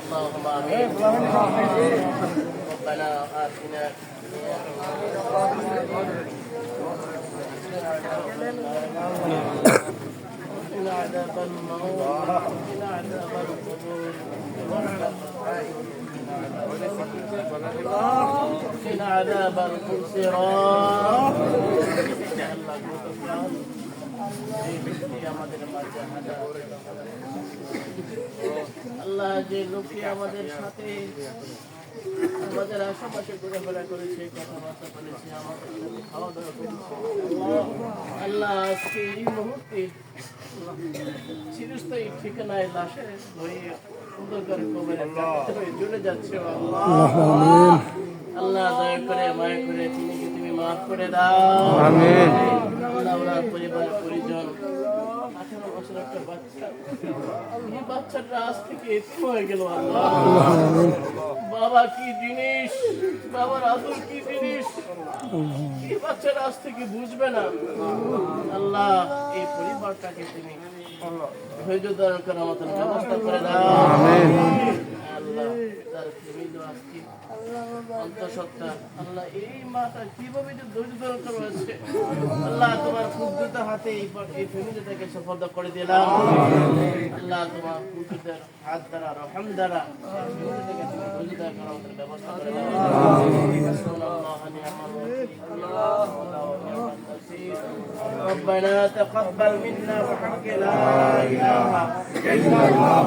اللهم آمين. ربنا آتنا وقنا عذاب الموت وقنا عذاب القبور وقنا عذاب الصراط. আল্লাহ যে লোকটি আমাদের সাথে আমাদের আশেপাশে ঘোরাফেরা করেছে, কথাবার্তা বলেছে, আমাদের সাথে খাওয়া দাওয়া করেছে, আল্লাহ আজকে এই মুহূর্তে চিরস্থায়ী ঠিকানায় লাশে হয়ে সুন্দর করে কবরে হয়ে চলে যাচ্ছে। আল্লাহ দয়া করে মায়া করে তুমি মাফ করে দাও। আল্লাহ ওনার পরিবারের পরিজন 18 বছর একটা বাচ্চা, এই বাচ্চাটা আজ থেকে এতিম হয়ে গেল। আল্লাহ বাবা কি জিনিস, বাবার আদর কি জিনিস, এই বাচ্চাটা আজ থেকে বুঝবে না। আল্লাহ এই পরিবারটাকে তুমি ধৈর্য ধারণ করার মতন ব্যবস্থা করে দাও। আল্লাহ তার ফ্যামিলি আজকে অন্তঃসত্ত্বা, আল্লাহ এই মাটা কিভাবে যে ধৈর্য ধারণ করা হয়েছে, আল্লাহ তোমার কুদরত হাতে এই ফ্যামিলিটাকে সফলতা করে দিলাম। আল্লাহ তোমার কুদরতের হাত দ্বারা রহম দ্বারা ফ্যামিলিটাকে তুমি ধৈর্য ধারণ করার মতন ব্যবস্থা করে দাও। ربنا تقبل منا وحق لا إله إلا الله